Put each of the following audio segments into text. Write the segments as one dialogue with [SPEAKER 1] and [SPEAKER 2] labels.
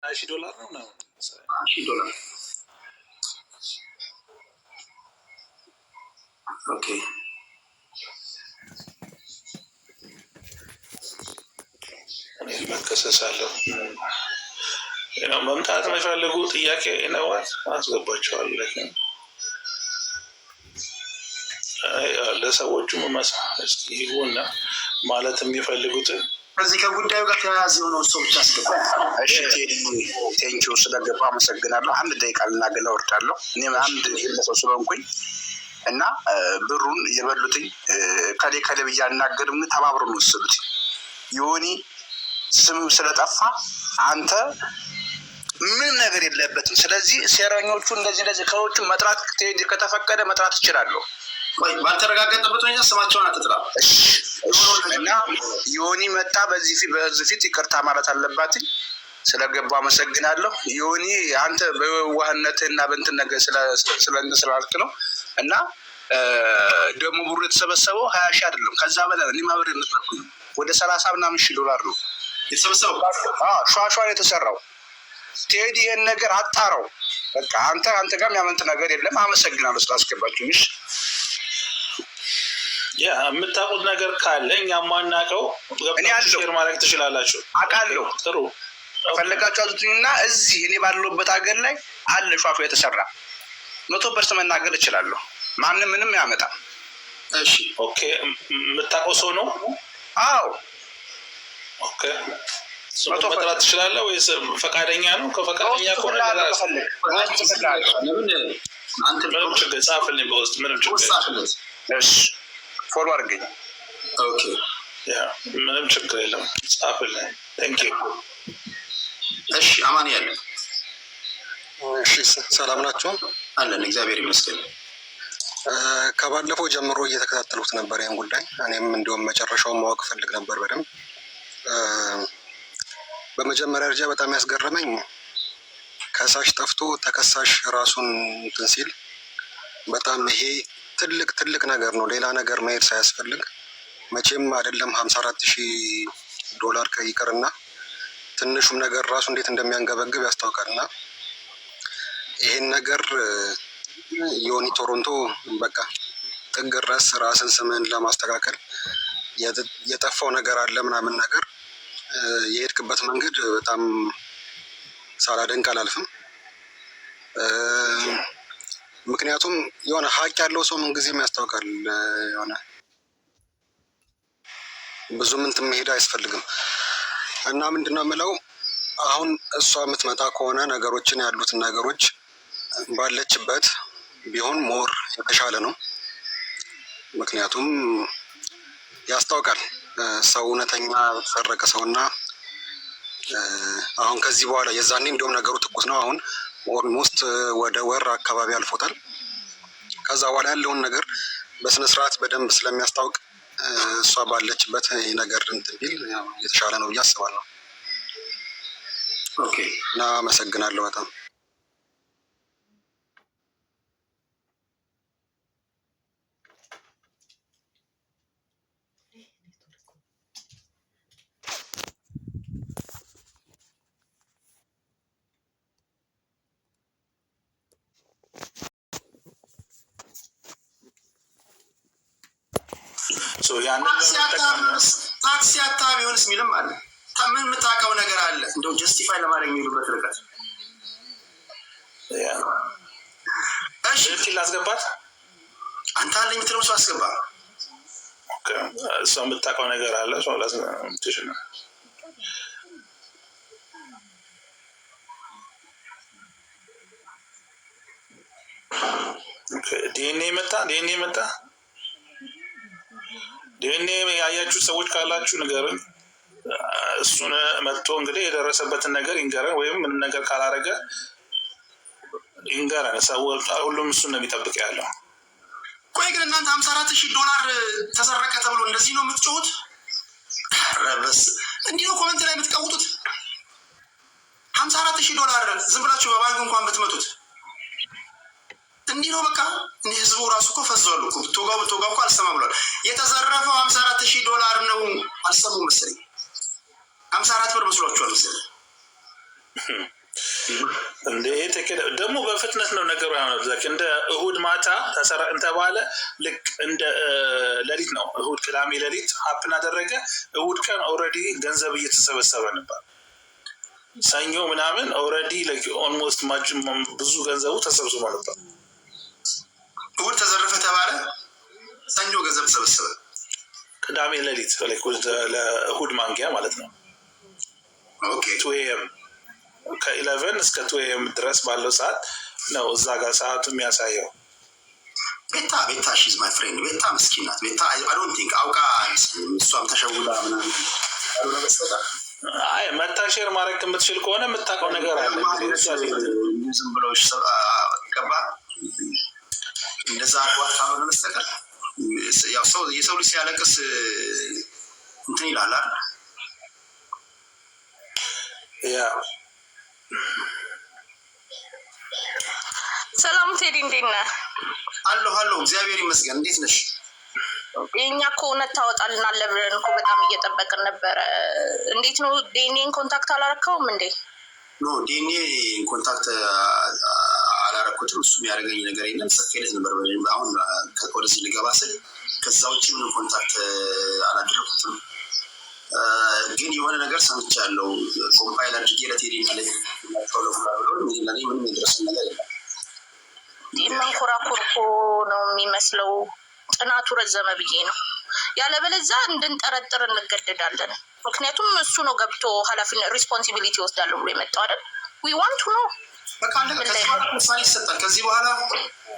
[SPEAKER 1] $10,000 ነው ነው
[SPEAKER 2] $10,000 ኦኬ
[SPEAKER 1] መከሰሳለሁ መምጣት የማይፈልጉ ጥያቄ ነዋት አስገባቸዋለሁ ለሰዎቹ ይሁንና ማለት የሚፈልጉትን
[SPEAKER 2] ከዚህ ከጉዳዩ ጋር ተያያዥ የሆነው ሰው ብቻ አስገባ። እሺ ቴንኪው ስለገባ አመሰግናለሁ። አንድ ደቂቃ ልናገር እወርዳለሁ። እኔም አንድ ሰው ስለሆንኩኝ እና ብሩን የበሉትኝ ከሌ ብዬ አልናገርም። ተባብሮ ነው ወሰዱት። ዮኒ ስም ስለጠፋ አንተ ምን ነገር የለበትም። ስለዚህ ሴረኞቹ እንደዚህ ከውጭ መጥራት ከተፈቀደ መጥራት እችላለሁ። ወይ ባልተረጋገጠበት ሁኔታ ስማቸውን አትጥራ። እና ዮኒ መጣ በዚህ ፊት ይቅርታ ማለት አለባትኝ። ስለገባ አመሰግናለሁ። ዮኒ አንተ በዋህነትና በእንትን ነገር ስላልክ ነው። እና ደግሞ ብሩ የተሰበሰበው 20,000 አይደለም ከዛ በላይ እኔ ማብሬ ነበርኩኝ። ወደ 30 ምናምን ሺህ ዶላር ነው የተሰበሰበው። ሿሿ የተሰራው ቴዲ ይሄን ነገር አጣራው። በቃ አንተ ጋር የሚያመንት ነገር የለም። አመሰግናለሁ ስላስገባችሁኝ። እሺ
[SPEAKER 1] የምታውቁት ነገር ካለ እኛ ማናውቀው ሼር ማድረግ ትችላላችሁ።
[SPEAKER 2] አውቃለሁ።
[SPEAKER 1] ጥሩ
[SPEAKER 2] ፈለጋችሁ አዙትኝና እዚህ እኔ ባለሁበት ሀገር ላይ አለ ሿሿ የተሰራ 100% መናገር እችላለሁ። ማንም ምንም ያመጣ። እሺ
[SPEAKER 1] ኦኬ የምታውቀው ሰው ነው?
[SPEAKER 2] አዎ
[SPEAKER 1] ኦኬ መጥራት ትችላለህ ወይስ ፈቃደኛ ነው? ከፈቃደኛ ከሆነ
[SPEAKER 2] አንተ
[SPEAKER 1] ምንም ችግር ጻፍልኝ በውስጥ ምንም ችግር።
[SPEAKER 2] እሺ ፎሎ አድርገኝ። ኦኬ
[SPEAKER 1] ምንም ችግር የለም ጻፍልኝ። ቴንክ ዩ።
[SPEAKER 2] እሺ አማን ያለ
[SPEAKER 3] እሺ ሰላም ናችሁ?
[SPEAKER 2] አለን እግዚአብሔር ይመስገን።
[SPEAKER 3] ከባለፈው ጀምሮ እየተከታተሉት ነበር ያን ጉዳይ። እኔም እንደውም መጨረሻውን ማወቅ ፈልግ ነበር በደንብ። በመጀመሪያ ደረጃ በጣም ያስገረመኝ ከሳሽ ጠፍቶ ተከሳሽ ራሱን እንትን ሲል በጣም ይሄ ትልቅ ነገር ነው። ሌላ ነገር መሄድ ሳያስፈልግ መቼም አይደለም $54,000 ከይቅርና ትንሹም ነገር ራሱ እንዴት እንደሚያንገበግብ ያስታውቃልና ይሄን ነገር ዮኒ ቶሮንቶ በቃ ጥግ ድረስ ራስን ስምን ለማስተካከል የጠፋው ነገር አለ ምናምን ነገር የሄድክበት መንገድ በጣም ሳላደንቅ አላልፍም። ምክንያቱም የሆነ ሀቅ ያለው ሰው ምን ጊዜም ያስታውቃል። የሆነ ብዙም እንትን መሄድ አያስፈልግም። እና ምንድነው የምለው አሁን እሷ የምትመጣ ከሆነ ነገሮችን ያሉትን ነገሮች ባለችበት ቢሆን ሞር የተሻለ ነው። ምክንያቱም ያስታውቃል ሰው እውነተኛ የተሰረቀ ሰውና አሁን ከዚህ በኋላ የዛኔ እንደውም ነገሩ ትኩስ ነው። አሁን ኦልሞስት ወደ ወር አካባቢ አልፎታል። ከዛ በኋላ ያለውን ነገር በስነ ስርዓት በደንብ ስለሚያስታውቅ እሷ ባለችበት ይሄ ነገር እንትን ቢል የተሻለ ነው ብዬ አስባለሁ።
[SPEAKER 2] ኦኬ
[SPEAKER 3] እና አመሰግናለሁ በጣም።
[SPEAKER 2] ታክሲ አታቢውንስ ሚልም አለ። ምን የምታውቀው ነገር አለ እንደው ጀስቲፋይ ለማድረግ የሚሉበት ርቀት።
[SPEAKER 1] እሺ ላስገባት
[SPEAKER 2] አንተ አለኝ የምትለው ሰው አስገባ።
[SPEAKER 1] እሷ የምታውቀው ነገር አለ ሰው ላስገባትሽ ነው። ዲኤንኤ መጣ ዲኤንኤ ያያችሁ ሰዎች ካላችሁ ንገሩኝ። እሱን መጥቶ እንግዲህ የደረሰበትን ነገር ይንገረን፣ ወይም ምንም ነገር ካላረገ ይንገረን። ሰው ሁሉም እሱን ነው የሚጠብቅ ያለው።
[SPEAKER 2] ቆይ ግን እናንተ $54,000 ተሰረቀ ተብሎ እንደዚህ ነው የምትጮሁት? ረበስ እንዲህ ነው ኮሜንት ላይ የምትቀውጡት? $54,000 ዝም ብላችሁ በባንክ እንኳን ብትመጡት እንዲህ ነው በቃ። እኔ ህዝቡ ራሱ እኮ ፈዟል እኮ ብትወጋው እኮ አልሰማ ብሏል። የተዘረፈው $54,000 ነው። አልሰሙ መሰለኝ 54 ብር መስሏችኋል መሰለኝ።
[SPEAKER 1] እንደ ደግሞ በፍጥነት ነው ነገሩ ያለው። እንደ እሁድ ማታ ተሰራ እንተባለ ልክ እንደ ሌሊት ነው። እሁድ ቅዳሜ ሌሊት ሀፕን አደረገ። እሁድ ቀን ኦልሬዲ ገንዘብ እየተሰበሰበ ነበር። ሰኞ ምናምን ኦልሬዲ ኦልሞስት ብዙ ገንዘቡ ተሰብስቦ ነበር።
[SPEAKER 2] እሁድ ተዘረፈ ተባለ፣ ሰኞ ገንዘብ ተሰበሰበ።
[SPEAKER 1] ቅዳሜ ሌሊት ለእሁድ ማንጊያ ማለት ነው።
[SPEAKER 2] ኦኬ
[SPEAKER 1] 2 AM ከ11 እስከ 2 AM ድረስ ባለው ሰዓት ነው እዛ ጋር ሰዓቱ የሚያሳየው።
[SPEAKER 2] ቤታ ሺዝ ማይ ፍሬንድ። ቤታ ምስኪን ናት። ቤታ አይ ዶንት ቲንክ አውቃ እሷም ተሸውዳ ምናምን አሉና በስተቀር
[SPEAKER 1] አይ መታሸር ማድረግ የምትችል ከሆነ የምታውቀው ነገር አለ።
[SPEAKER 2] ዝም ብሎ ገባ እንደዛ አቋት ካልሆነ በስተቀር ያው የሰው ልጅ ሲያለቅስ እንትን ይላል አይደል?
[SPEAKER 1] ያ
[SPEAKER 4] ሰላም ቴዲ፣ እንዴት ነህ?
[SPEAKER 2] አለሁ እግዚአብሔር ይመስገን። እንዴት ነሽ?
[SPEAKER 4] የእኛ እኮ እውነት ታወጣልናለህ ብለን እኮ በጣም እየጠበቅን ነበረ። እንዴት ነው ዴኒን ኮንታክት አላረከውም እንዴ?
[SPEAKER 2] ኖ ዴኒ ኮንታክት አላረኩትም። እሱ የሚያደርገኝ ነገር የለም። ሰፌለት ነበር አሁን ወደዚህ ልገባ ስል ከዛ ውጭ ምንም ኮንታክት አላደረኩትም። ግን የሆነ ነገር ሰምቻለሁ። ኮምፓይል አድርጌ ለቴዲ ማለት ለኔ ምንም የደረሰን ነገር የለም።
[SPEAKER 4] መንኮራኩር እኮ ነው የሚመስለው። ጥናቱ ረዘመ ብዬ ነው። ያለበለዚያ እንድንጠረጥር እንገደዳለን። ምክንያቱም እሱ ነው ገብቶ ኃላፊነት ሪስፖንሲቢሊቲ ወስዳለሁ ብሎ የመጣው አይደል? ዊ ዋንት ቱ ኖ።
[SPEAKER 2] በቃ ውሳኔ ይሰጣል። ከዚህ በኋላ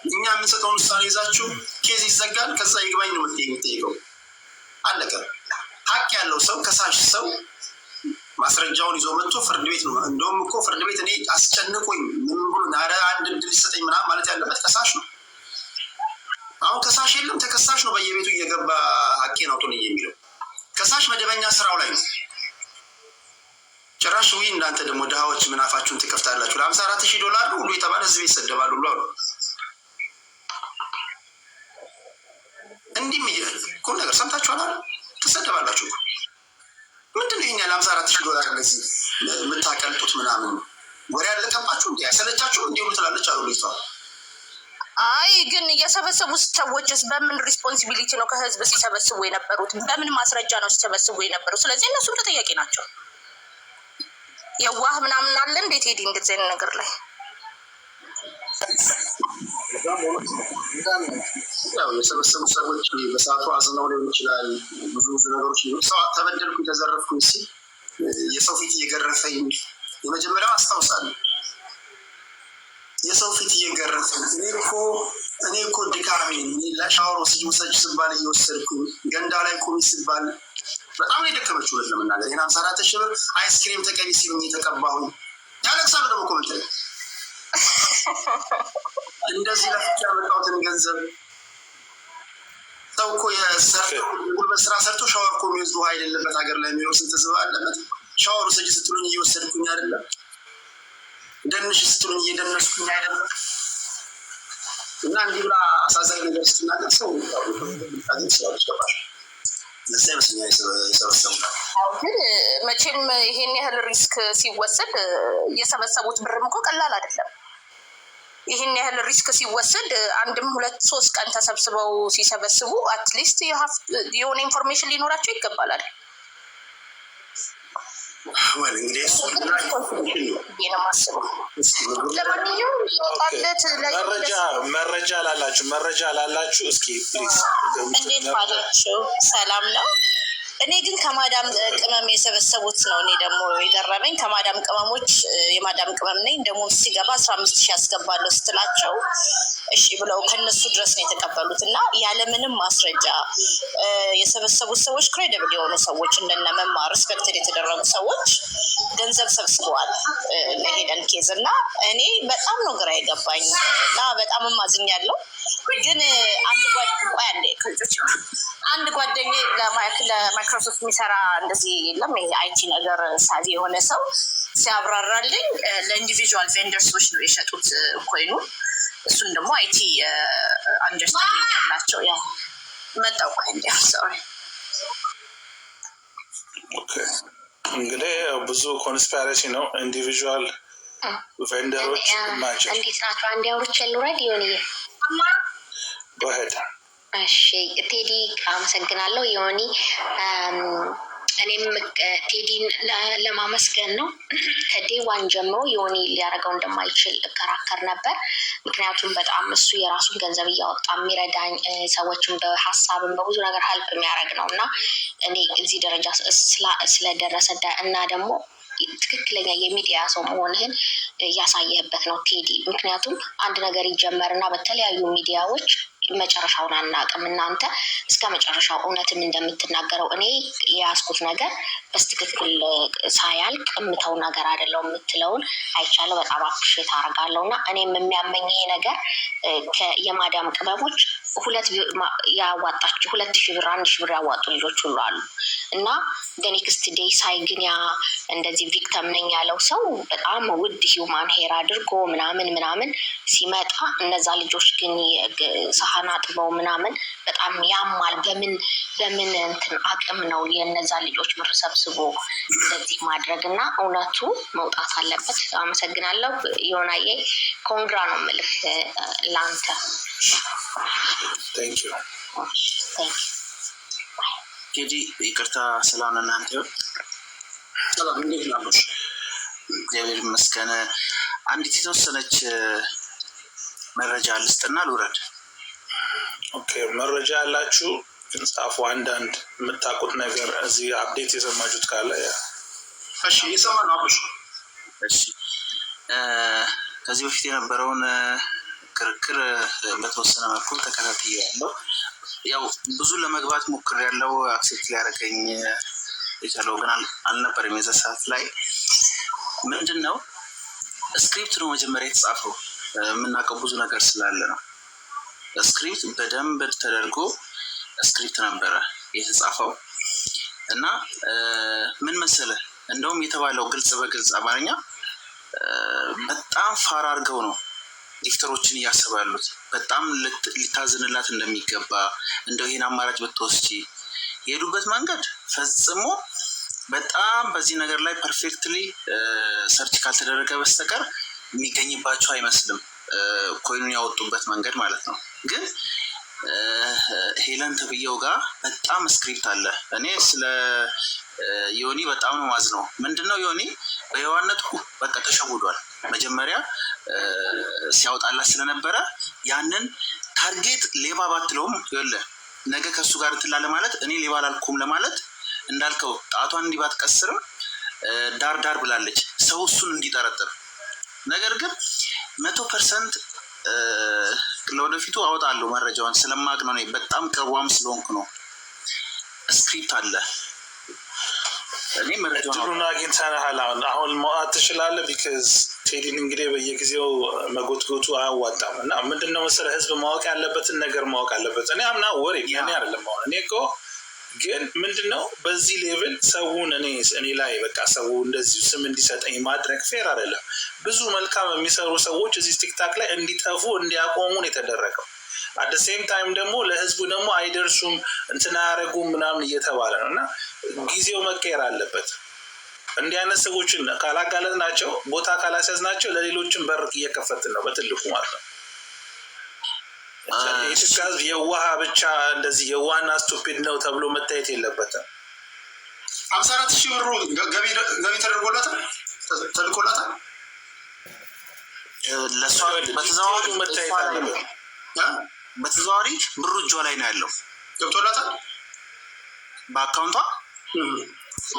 [SPEAKER 2] እኛ የምንሰጠውን ውሳኔ ይዛችሁ ኬዝ ይዘጋል። ከዛ ይግባኝ ነው የሚጠይቀው። አለቀ። ሀቅ ያለው ሰው ከሳሽ ሰው ማስረጃውን ይዞ መጥቶ ፍርድ ቤት ነው። እንደውም እኮ ፍርድ ቤት እኔ አስጨንቆኝ ምን ብሎ ናረ አንድ እድል ይሰጠኝ ምናምን ማለት ያለበት ከሳሽ ነው። አሁን ከሳሽ የለም፣ ተከሳሽ ነው በየቤቱ እየገባ ሀቄን አውጡን የሚለው። ከሳሽ መደበኛ ስራው ላይ ነው። ጭራሽ ወይ እናንተ ደግሞ ድሃዎች ምን አፋችሁን ትከፍታላችሁ? $54,000 ሁሉ የተባለ ህዝብ ይሰደባሉ ሁሉ አሉ። እንዲህ እኮ ነገር ሰምታችኋል አይደል? ትሰደባላችሁ። ምንድነው ይሄኛ $54,000 እንደዚህ የምታቀልጡት ምናምን? ወሬ ያለቀባችሁ እንዴ? አይሰለቻችሁ እንዴ? ሁሉ ትላለች አሉ ልጅቷ።
[SPEAKER 4] አይ ግን የሰበሰቡት ሰዎችስ በምን ሪስፖንሲቢሊቲ ነው ከህዝብ ሲሰበስቡ የነበሩት? በምን ማስረጃ ነው ሲሰበስቡ የነበሩት? ስለዚህ እነሱም ተጠያቂ ናቸው። የዋህ ምናምን አለ እንዴት ሄዲ እንደዚህ አይነት ነገር ላይ
[SPEAKER 2] ያው የሰበሰቡ ሰዎች በሰዓቱ አዝነው ሊሆን ይችላል። ብዙ ነገሮች ሰው ተበደልኩ ተዘረፍኩ ሲል የሰው ፊት እየገረፈኝ የመጀመሪያው አስታውሳለሁ። የሰው ፊት እየገረፈኝ እኔ እኮ ድካሜ ለሻወር ወስጅ ስባል እየወሰድኩኝ ገንዳ ላይ ቁሚ ስባል በጣም ነው የደከመችው። ሁለት ለመናገር ይሄን $54,000 አይስክሪም ተቀቢ ሲሉኝ የተቀባሁኝ ያለቅሳሉ። ደግሞ ኮሜንት ላይ እንደዚህ ለፍቻ ያመጣሁትን ገንዘብ ሰው እኮ የጉልበት ስራ ሰርቶ ሻወር እኮ የሚወስዱ ውሃ የሌለበት ሀገር ላይ የሚኖር ስንት ህዝብ አለበት። ሻወር ውሰጂ ስትሉኝ እየወሰድኩኝ አይደለም፣ ደንሽ ስትሉኝ እየደነስኩኝ አይደለም። እና እንዲህ ብላ አሳዛኝ ነገር ስትናገር ሰው ታገኝ ስላለች ገባሽ ለዛ ይመስለኛል የሰበሰቡት።
[SPEAKER 4] ግን መቼም ይሄን ያህል ሪስክ ሲወሰድ የሰበሰቡት ብርም እኮ ቀላል አይደለም። ይሄን ያህል ሪስክ ሲወሰድ 1 2 3 ቀን ተሰብስበው ሲሰበስቡ አትሊስት የሆነ ኢንፎርሜሽን ሊኖራቸው ይገባላል።
[SPEAKER 2] ወይ እንግዲህ
[SPEAKER 4] ለማንኛውም
[SPEAKER 1] መረጃ ላላችሁ እስኪ ፕሊዝ
[SPEAKER 4] እንዴት ባላችሁ? ሰላም ነው። እኔ ግን ከማዳም ቅመም የሰበሰቡት ነው። እኔ ደግሞ የገረመኝ ከማዳም ቅመሞች የማዳም ቅመም ነኝ ደግሞ ሲገባ 15,000 ያስገባለሁ ስትላቸው እሺ ብለው ከነሱ ድረስ ነው የተቀበሉት። እና ያለምንም ማስረጃ የሰበሰቡት ሰዎች ክሬዲብል የሆኑ ሰዎች እንደነ መማር ሪስፔክትድ የተደረጉ ሰዎች ገንዘብ ሰብስበዋል ለሄደን ኬዝ። እና እኔ በጣም ነው ግራ የገባኝ እና በጣም ማዝኛለሁ። ግን አንድ ጓደኛ ለማይክሮሶፍት የሚሰራ እንደዚህ የለም ይሄ አይቲ ነገር ሳቢ የሆነ ሰው ሲያብራራልኝ ለኢንዲቪዥዋል ቬንደርሶች ነው የሸጡት ኮይኑ። እሱን ደግሞ አይቲ አንደርስታንዲንግ ያላቸው ያ መጣው ቆይ ሶሪ
[SPEAKER 1] እንግዲህ ብዙ ኮንስፓይረሲ ነው። ኢንዲቪዥዋል ቬንደሮች ናቸው።
[SPEAKER 5] እንዴት ናቸው? አንድ አውሮች ልውረድ ዮኒ
[SPEAKER 1] በሄድ
[SPEAKER 5] እሺ ቴዲ አመሰግናለሁ ዮኒ። እኔም ቴዲን ለማመስገን ነው። ከዴዋን ጀምሮ ዮኒ ሊያደርገው እንደማይችል እከራከር ነበር። ምክንያቱም በጣም እሱ የራሱን ገንዘብ እያወጣ የሚረዳኝ ሰዎችን በሀሳብም በብዙ ነገር ሀልፕ የሚያደርግ ነው እና እኔ እዚህ ደረጃ ስለደረሰ እና ደግሞ ትክክለኛ የሚዲያ ሰው መሆንህን ያሳየህበት ነው ቴዲ። ምክንያቱም አንድ ነገር ይጀመርና በተለያዩ ሚዲያዎች መጨረሻውን አናውቅም። እናንተ እስከ መጨረሻው እውነትም እንደምትናገረው እኔ የያዝኩት ነገር በስትክክል ሳያልቅ የምተው ነገር አይደለም የምትለውን አይቻለሁ። በጣም አፕሪሼት አደርጋለሁ እና እኔም የሚያመኝ ይሄ ነገር የማዳም ቅመሞች 2,000 ብር 1,000 ብር ያዋጡ ልጆች ሁሉ አሉ እና ኔክስት ዴይ ሳይ ግን ያ እንደዚህ ቪክተም ነኝ ያለው ሰው በጣም ውድ ሂውማን ሄር አድርጎ ምናምን ሲመጣ እነዛ ልጆች ግን ሳህና አጥበው ምናምን በጣም ያማል። በምን እንትን አቅም ነው የነዛ ልጆች ብር ሰብስቦ እንደዚህ ማድረግ እና እውነቱ መውጣት አለበት። አመሰግናለሁ ዮናዬ። ኮንግራ ነው የምልህ ለአንተ።
[SPEAKER 1] ቴንክ ዩ
[SPEAKER 2] እንግዲህ ይቅርታ ሰላም እናንተ ሰላም እንዴት ናችሁ? እግዚአብሔር ይመስገን። አንዲት የተወሰነች መረጃ ልስጥና ልውረድ።
[SPEAKER 1] ኦኬ መረጃ ያላችሁ ጻፉ። አንዳንድ የምታውቁት ነገር እዚህ አፕዴት የሰማችሁት ካለ
[SPEAKER 2] እሺ የሰማን አብሽ እሺ ከዚህ በፊት የነበረውን ክርክር በተወሰነ መልኩ ተከታትያለሁ። ያው ብዙ ለመግባት ሞክሬያለሁ። አክሴፕት ሊያደርገኝ የቻለው ግን አልነበረም። የዛ ሰዓት ላይ ምንድነው ስክሪፕት ነው መጀመሪያ የተጻፈው። የምናውቀው ብዙ ነገር ስላለ ነው። ስክሪፕት በደንብ ተደርጎ ስክሪፕት ነበረ የተጻፈው እና ምን መሰለ እንደውም የተባለው ግልጽ በግልጽ አማርኛ በጣም ፋር አድርገው ነው ዲክተሮችን እያሰቡ ያሉት። በጣም ሊታዝንላት እንደሚገባ እንደው ይሄን አማራጭ ብትወስጂ የሄዱበት መንገድ ፈጽሞ በጣም በዚህ ነገር ላይ ፐርፌክትሊ ሰርች ካልተደረገ በስተቀር የሚገኝባቸው አይመስልም። ኮይኑን ያወጡበት መንገድ ማለት ነው። ግን ሄለን ተብዬው ጋር በጣም ስክሪፕት አለ። እኔ ስለ ዮኒ በጣም ነው ማዝነው። ምንድነው ዮኒ በየዋነቱ በቃ ተሸውዷል። መጀመሪያ ሲያወጣላት ስለነበረ ያንን ታርጌት ሌባ ባትለውም ይወለ ነገ ከሱ ጋር ትላለ ማለት እኔ ሌባ አላልኩም ለማለት እንዳልከው ጣቷን እንዲህ ባትቀስርም ዳር ብላለች ሰው እሱን እንዲጠረጥር። ነገር ግን 100% ለወደፊቱ አወጣለሁ መረጃውን ስለማቅ ነው። በጣም ቅርቧም ስለሆንኩ ነው። ስክሪፕት አለ። እኔ
[SPEAKER 1] መረጃውን አግኝተናል። አሁን መውጣት ትችላለህ። ቢካዝ ቴዲን እንግዲህ በየጊዜው መጎትጎቱ አያዋጣም እና ምንድነው መሰለህ ህዝብ ማወቅ ያለበትን ነገር ማወቅ አለበት። እኔ አምና ወሬ ያኔ አይደለም አሁን እኔ እኮ ግን ምንድነው በዚህ ሌቭል ሰውን እኔ ላይ በቃ ሰው እንደዚህ ስም እንዲሰጠኝ ማድረግ ፌር አይደለም። ብዙ መልካም የሚሰሩ ሰዎች እዚህ ቲክታክ ላይ እንዲጠፉ እንዲያቆሙ ነው የተደረገው። አት ሴም ታይም ደግሞ ለህዝቡ ደግሞ አይደርሱም እንትና ያደረጉም ምናምን እየተባለ ነው እና ጊዜው መቀየር አለበት። እንዲህ አይነት ሰዎችን ካላጋለጥ ናቸው ቦታ ካላስያዝ ናቸው ለሌሎችም በር እየከፈትን ነው በትልቁ ማለት ነው። የኢትዮጵያ ህዝብ የዋህ ብቻ እንደዚህ የዋህና ስቱፒድ ነው ተብሎ መታየት የለበትም።
[SPEAKER 2] 54,000 ብሩ ገቢ ተልኮላታል። ለሷ በተዘዋዋሪ
[SPEAKER 1] መታየት አለበት።
[SPEAKER 2] በተዘዋዋሪ ብሩ እጇ ላይ ነው ያለው። ገብቶላታል በአካውንቷ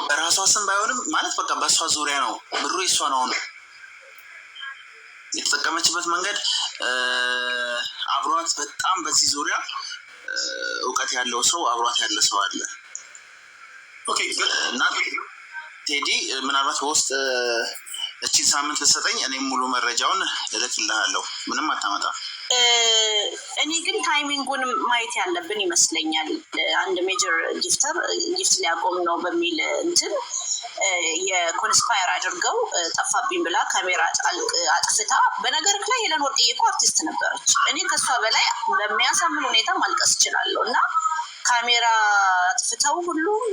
[SPEAKER 2] በራሷ ስም ባይሆንም ማለት በቃ በእሷ ዙሪያ ነው ብሩ የሷ ነው። የተጠቀመችበት መንገድ አብሯት በጣም በዚህ ዙሪያ እውቀት ያለው ሰው አብሯት ያለ ሰው አለ። ኦኬ እና ቴዲ ምናልባት በውስጥ እቺን ሳምንት ልሰጠኝ እኔም ሙሉ መረጃውን እልክልሃለሁ። ምንም አታመጣ።
[SPEAKER 4] እኔ ግን ታይሚንጉን ማየት ያለብን ይመስለኛል። አንድ ሜጀር ጊፍተር ጊፍት ሊያቆም ነው በሚል እንትን የኮንስፓየር አድርገው ጠፋብኝ ብላ ካሜራ አጥፍታ። በነገር ላይ ሄለን ወርቅዬ እኮ አርቲስት ነበረች። እኔ ከሷ በላይ በሚያሳምን ሁኔታ ማልቀስ እችላለሁ እና ካሜራ አጥፍተው ሁሉም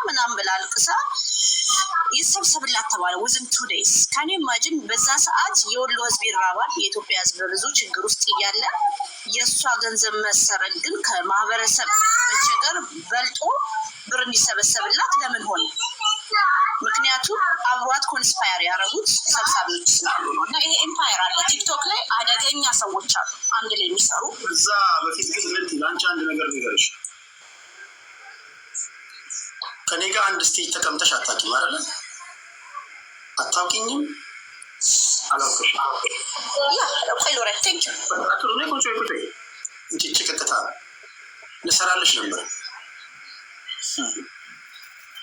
[SPEAKER 4] ምናምን ብላ አልቅሳ ይሰብሰብላት ተባለ። within 2 days ካን ዩ ኢማጂን? በዛ ሰዓት የወሎ ህዝብ ይራባል። የኢትዮጵያ ህዝብ ብዙ ችግር ውስጥ እያለ የእሷ ገንዘብ መሰረቅ ግን ከማህበረሰብ መቸገር በልጦ ብር እንዲሰበሰብላት ለምን ሆነ? ምክንያቱም አብሯት ኮንስፓየር ያደረጉት ሰብሳቢዎች ስላሉ ነው። እና ይሄ ኤምፓየር አለ ቲክቶክ ላይ አደገኛ ሰዎች አሉ አንድ ላይ የሚሰሩ።
[SPEAKER 2] እዛ በፊት ግን ምን ላንቺ አንድ ነገር ንገርሽ። ከኔ ጋር አንድ ስቴጅ ተቀምጠሽ አታውቂም አይደለ? አታውቂኝም? አላውቅሽም።
[SPEAKER 4] ቆይ ሎሬት ቴንክ ዩ
[SPEAKER 2] አጥሩ ነው ቆንጆ እንጂ ጭቅጥታ ልሰራልሽ ነበር።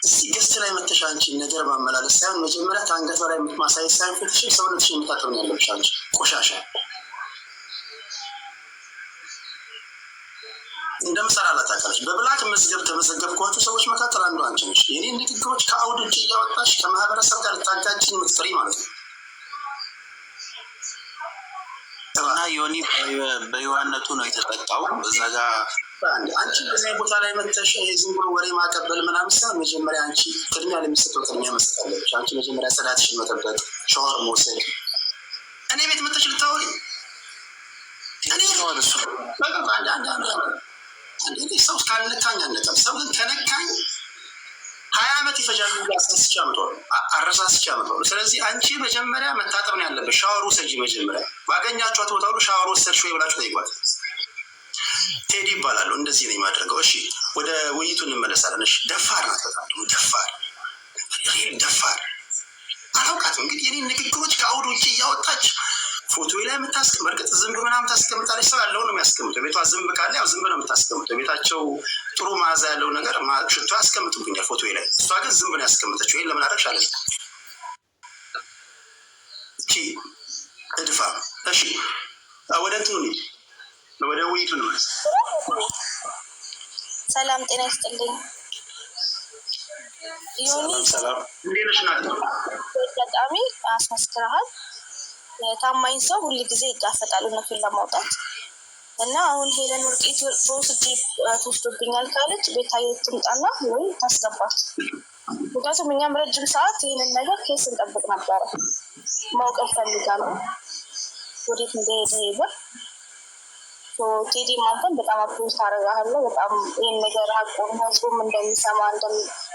[SPEAKER 2] እዚህ ገስት ላይ መተሽ አንቺ ነገር ማመላለስ ሳይሆን መጀመሪያ ከአንገቷ ላይ ማሳየት ሳይሆን ፍትሽ ሰውነትሽ የምታጠብ ያለብሽ አንቺ ቆሻሻ። እንደምሰራላት ታውቃለች። በብላክ መዝገብ ተመዘገብኳቸው ሰዎች መካከል አንዱ አንቺ ነሽ። የኔ ንግግሮች ከአውድ ውጭ እያወጣሽ ከማህበረሰብ ጋር ልታጋጭኝ የምትጥሪ ማለት ነው።
[SPEAKER 6] እና ዮኒ በየዋነቱ ነው የተጠቃው እዛ ጋር
[SPEAKER 2] አንቺ በዚህ ቦታ ላይ መተሽ ዝም ብሎ ወሬ ማቀበል ምናምን ሳይሆን መጀመሪያ አንቺ ቅድሚያ ለሚሰጠው ቅድሚያ መስጠት አለብሽ። አንቺ መጀመሪያ ጽዳትሽን መጠበቅ፣ ሻወር መውሰድ። እኔ ቤት መተሽ ልታወሪ ሰው ካልነካኝ አልነካም። ሰው ግን ከነካኝ 20 ዓመት ይፈጃል። አሳስቼ አመጣዋለሁ፣ አረሳስቼ አመጣዋለሁ። ስለዚህ አንቺ መጀመሪያ መታጠብ ነው ያለብሽ። ሻወር ውሰጂ መጀመሪያ። ባገኛችኋት ቦታ ሁሉ ሻወር ወሰድሽ ወይ ብላችሁ ጠይቋት። ቴዲ ይባላሉ። እንደዚህ ነው የማደርገው። እሺ ወደ ውይይቱ እንመለሳለን። እሺ ደፋር ናት፣ በጣም ደግሞ ደፋር አላውቃትም። እንግዲህ የኔ ንግግሮች ከአውድ ውጭ እያወጣች ፎቶ ላይ የምታስቀምጥ፣ በርግጥ ዝንብ ምናምን ታስቀምጣለች። ሰው ያለው ነው የሚያስቀምጠው። ቤቷ ዝንብ ካለ ያው ዝንብ ነው የምታስቀምጠው። ቤታቸው ጥሩ መዓዛ ያለው ነገር ሽቶ ያስቀምጡብኛል ፎቶ ላይ። እሷ ግን ዝንብ ነው ያስቀምጠችው። ይሄን ለምን አደረግሽ አለች። እቺ እድፋ። እሺ ወደ እንትኑ ወደ ውይይቱ እንመለስ።
[SPEAKER 4] ሰላም ጤና ይስጥልኝ።
[SPEAKER 2] ሰላም እንዴት ነሽ እናት?
[SPEAKER 4] በጣም አስመስክረሃል። የታማኝ ሰው ሁሉ ጊዜ ይጋፈጣል እውነቱን ለማውጣት እና አሁን ሄለን ወርቄት ወስጄ ትወስዶብኛል ካለች ቤታዬ ትምጣና ወይ ታስገባት። ምክንያቱም እኛም ረጅም ሰዓት ይህንን ነገር ኬስ እንጠብቅ ነበረ። ማወቅ እንፈልጋለን ወዴት እንደሄደ ይበር ቴዲ ማንተን በጣም አፕሮች ታደርጋለህ። በጣም ይህን ነገር ሀቁን ህዝቡም እንደሚሰማ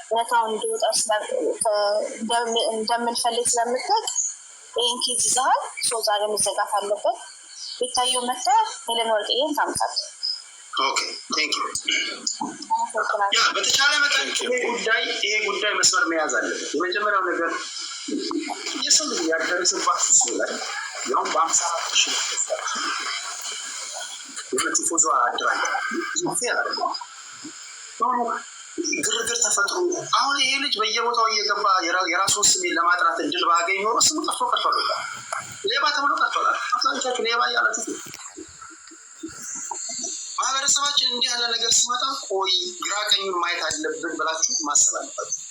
[SPEAKER 4] እውነታው እንዲወጣ እንደምንፈልግ ስለምታውቅ ይህን ኬዝ ይዘሃል። ዛሬ መዘጋት አለበት። ቤታየው መታ ሄለን ወርቅዬን ታምጣት።
[SPEAKER 2] በተቻለ መጠን ይሄ ጉዳይ መስመር መያዝ አለበት። የመጀመሪያው ነገር የሰው ልጅ ያደረሰባት ሱ ላይ ያውም በ54 ሺህ የመቲፎዞ አድራኝ ግርግር ተፈጥሮ አሁን ይሄ ልጅ በየቦታው እየገባ የራሱን ስሜን ለማጥራት እድል ባገኝ ኖሮ ስሙ ጠፍቶ ቀርቷል። ሌባ ተብሎ ቀርቷል። አብዛኞቻችሁ ሌባ እያላችሁ ማህበረሰባችን እንዲህ ያለ ነገር ሲመጣ ቆይ ግራ ቀኙን ማየት አለብን ብላችሁ ማሰብ አለባችሁ።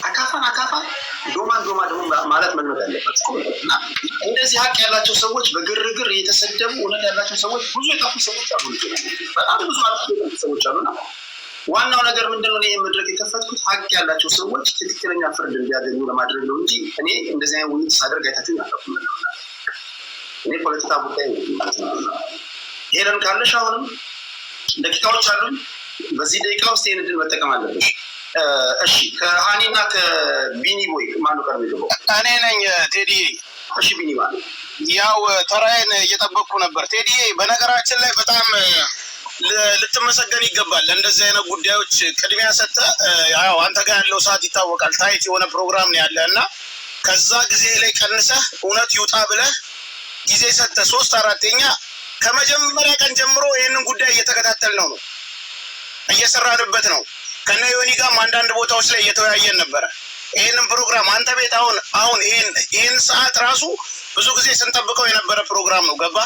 [SPEAKER 2] አካፋ ዶማን ደግሞ ማለት መልመድ አለበት። እና እንደዚህ ሀቅ ያላቸው ሰዎች በግርግር እየተሰደቡ እውነት ያላቸው ሰዎች ብዙ የጠፉ ሰዎች አሉ። በጣም ብዙ የጠፉ ሰዎች አሉና ዋናው ነገር ምንድነው? እኔ መድረክ የከፈትኩት ሀቅ ያላቸው ሰዎች ትክክለኛ ፍርድ እንዲያገኙ ለማድረግ ነው እንጂ እኔ እንደዚህ አይነት ውይይት ሳደርግ አይታችሁ አላውቅም። እኔ ፖለቲካ ጉዳይ ሄለን ካለሽ አሁንም ደቂቃዎች አሉን። በዚህ ደቂቃ ውስጥ ይህን እድል መጠቀም አለብሽ። እሺ ከሃኒና ከቢኒ ቦይ ማነው ቀርብ ይገባው?
[SPEAKER 6] እኔ ነኝ ቴዲ።
[SPEAKER 2] እሺ ቢኒ ማለት
[SPEAKER 6] ያው ተራዬን እየጠበቅኩ ነበር። ቴዲ በነገራችን ላይ በጣም ልትመሰገን ይገባል። እንደዚህ አይነት ጉዳዮች ቅድሚያ ሰጥተህ ያው አንተ ጋር ያለው ሰዓት ይታወቃል። ታይት የሆነ ፕሮግራም ነው ያለ እና ከዛ ጊዜ ላይ ቀንሰህ እውነት ይውጣ ብለህ ጊዜ ሰጥተህ 3-4ኛ ከመጀመሪያ ቀን ጀምሮ ይህንን ጉዳይ እየተከታተል ነው እየሰራንበት ነው። ከነ ዮኒ ጋርም አንዳንድ ቦታዎች ላይ እየተወያየን ነበረ። ይህንን ፕሮግራም አንተ ቤት አሁን ይህን ሰዓት ራሱ ብዙ ጊዜ ስንጠብቀው የነበረ ፕሮግራም ነው። ገባ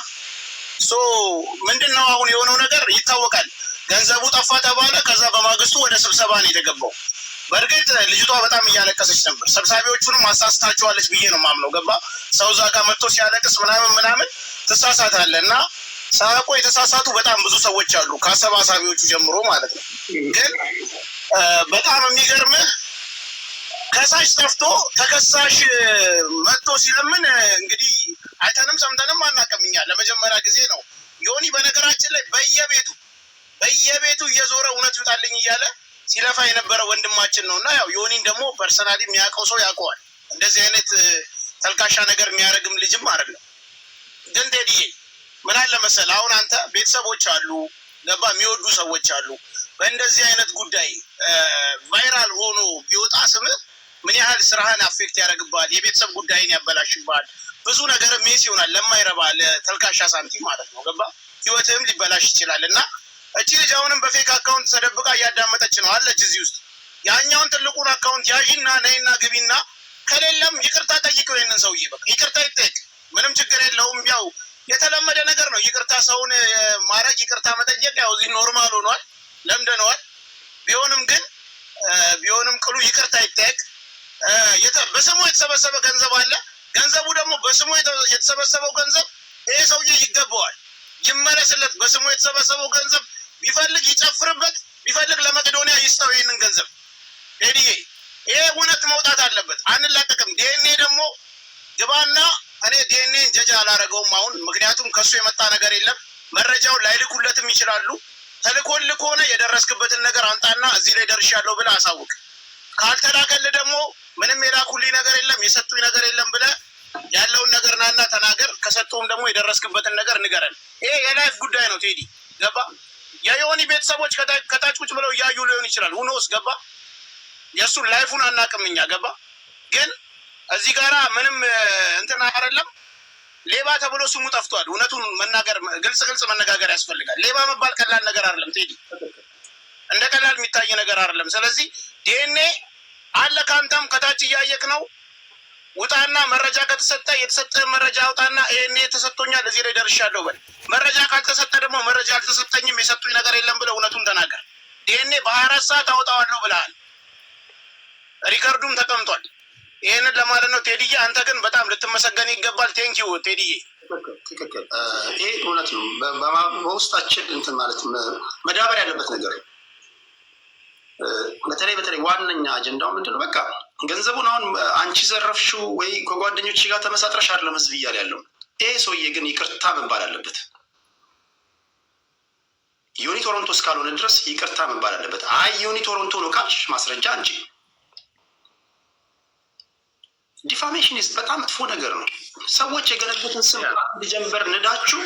[SPEAKER 6] ምንድን ነው አሁን የሆነው ነገር ይታወቃል። ገንዘቡ ጠፋ ተባለ። ከዛ በማግስቱ ወደ ስብሰባ ነው የተገባው። በእርግጥ ልጅቷ በጣም እያለቀሰች ነበር። ሰብሳቢዎቹንም አሳስታችኋለች ብዬ ነው ማምነው። ገባ ሰው እዛ ጋር መጥቶ ሲያለቅስ ምናምን ትሳሳታለህ እና ሳያውቁ የተሳሳቱ በጣም ብዙ ሰዎች አሉ፣ ከአሰባሳቢዎቹ ጀምሮ ማለት ነው። ግን በጣም የሚገርምህ ከሳሽ ጠፍቶ ተከሳሽ መጥቶ ሲለምን እንግዲህ አይተንም ሰምተንም አናውቅም። እኛ ለመጀመሪያ ጊዜ ነው። ዮኒ በነገራችን ላይ በየቤቱ እየዞረ እውነት ይውጣልኝ እያለ ሲለፋ የነበረ ወንድማችን ነው እና ያው ዮኒን ደግሞ ፐርሰናሊ የሚያውቀው ሰው ያውቀዋል። እንደዚህ አይነት ተልካሻ ነገር የሚያደርግም ልጅም አይደለም። ግን ቴዲዬ ምን አለ መሰል፣ አሁን አንተ ቤተሰቦች አሉ፣ ገባ የሚወዱ ሰዎች አሉ። በእንደዚህ አይነት ጉዳይ ቫይራል ሆኖ ቢወጣ ስምህ ምን ያህል ስራህን አፌክት ያደርግብሃል፣ የቤተሰብ ጉዳይን ያበላሽብሃል፣ ብዙ ነገር ሜስ ይሆናል፣ ለማይረባ ለተልካሻ ሳንቲም ማለት ነው። ገባ ህይወትህም ሊበላሽ ይችላል። እና እቺ ልጅ አሁንም በፌክ አካውንት ተደብቃ እያዳመጠች ነው አለች እዚህ ውስጥ። ያኛውን ትልቁን አካውንት ያዥና ነይና ግቢና ከሌለም ይቅርታ ጠይቀው። ይህንን ሰውዬ በቃ ይቅርታ ይጠይቅ፣ ምንም ችግር የለውም። ያው የተለመደ ነገር ነው ይቅርታ ሰውን ማድረግ፣ ይቅርታ መጠየቅ ያው እዚህ ኖርማል ሆኗል፣ ለምደነዋል። ቢሆንም ቅሉ ይቅርታ ይጠይቅ። በስሙ የተሰበሰበ ገንዘብ አለ። ገንዘቡ ደግሞ በስሙ የተሰበሰበው ገንዘብ ይሄ ሰውዬ ይገባዋል፣ ይመለስለት። በስሙ የተሰበሰበው ገንዘብ ቢፈልግ ይጨፍርበት፣ ቢፈልግ ለመቄዶንያ ይስጠው ይህንን ገንዘብ። ቴዲዬ ይሄ እውነት መውጣት አለበት፣ አንላቀቅም። ዲኤንኤ ደግሞ ግባና፣ እኔ ዲኤንኤን ጀጅ አላረገውም አሁን፣ ምክንያቱም ከሱ የመጣ ነገር የለም። መረጃውን ላይልኩለትም ይችላሉ። ተልኮልህ ከሆነ የደረስክበትን ነገር አንጣና እዚህ ላይ ደርሻለሁ ብለህ አሳውቅ። ካልተላከልህ ደግሞ ምንም የላኩልኝ ነገር የለም የሰጡኝ ነገር የለም ብለህ ያለውን ነገር ናና ተናገር። ከሰጡም ደግሞ የደረስክበትን ነገር ንገረን። ይሄ የላይፍ ጉዳይ ነው ቴዲ፣ ገባ? የዮኒ ቤተሰቦች ከታች ቁጭ ብለው እያዩ ሊሆን ይችላል። ሁኖስ ገባ? የእሱን ላይፉን አናውቅም እኛ፣ ገባ? ግን እዚህ ጋራ ምንም እንትን አይደለም። ሌባ ተብሎ ስሙ ጠፍቷል። እውነቱን መናገር፣ ግልጽ መነጋገር ያስፈልጋል። ሌባ መባል ቀላል ነገር አይደለም ቴዲ፣ እንደ ቀላል የሚታይ ነገር አይደለም። ስለዚህ ዲኤንኤ አለ፣ ከአንተም ከታች እያየክ ነው። ውጣና መረጃ ከተሰጠ የተሰጠህን መረጃ አውጣና ይሄኔ ተሰጥቶኛል እዚህ ላይ ደርሻለሁ በል። መረጃ ካልተሰጠ ደግሞ መረጃ አልተሰጠኝም የሰጡኝ ነገር የለም ብለህ እውነቱን ተናገር። ዲኤንኤ በ24 ሰዓት አውጣዋለሁ ብለሃል፣ ሪከርዱም ተቀምጧል። ይህንን ለማለት ነው ቴዲዬ። አንተ ግን በጣም ልትመሰገን ይገባል። ቴንኪው ቴዲዬ።
[SPEAKER 2] ትክክል። ይሄ እውነት ነው። በውስጣችን እንትን ማለት መዳበር ያለበት ነገር ነው። በተለይ ዋነኛ አጀንዳው ምንድነው? በቃ ገንዘቡን አሁን አንቺ ዘረፍሽው ወይ ከጓደኞች ጋር ተመሳጥረሽ አይደለም ህዝብ እያለ ያለው። ይሄ ሰውዬ ግን ይቅርታ መባል አለበት። ዮኒ ቶሮንቶ እስካልሆነ ድረስ ይቅርታ መባል አለበት። አይ ዮኒ ቶሮንቶ ነው ካልሽ ማስረጃ አንቺ። ዲፋሜሽን በጣም መጥፎ ነገር ነው። ሰዎች የገነቡትን ስም ጀንበር ንዳችሁ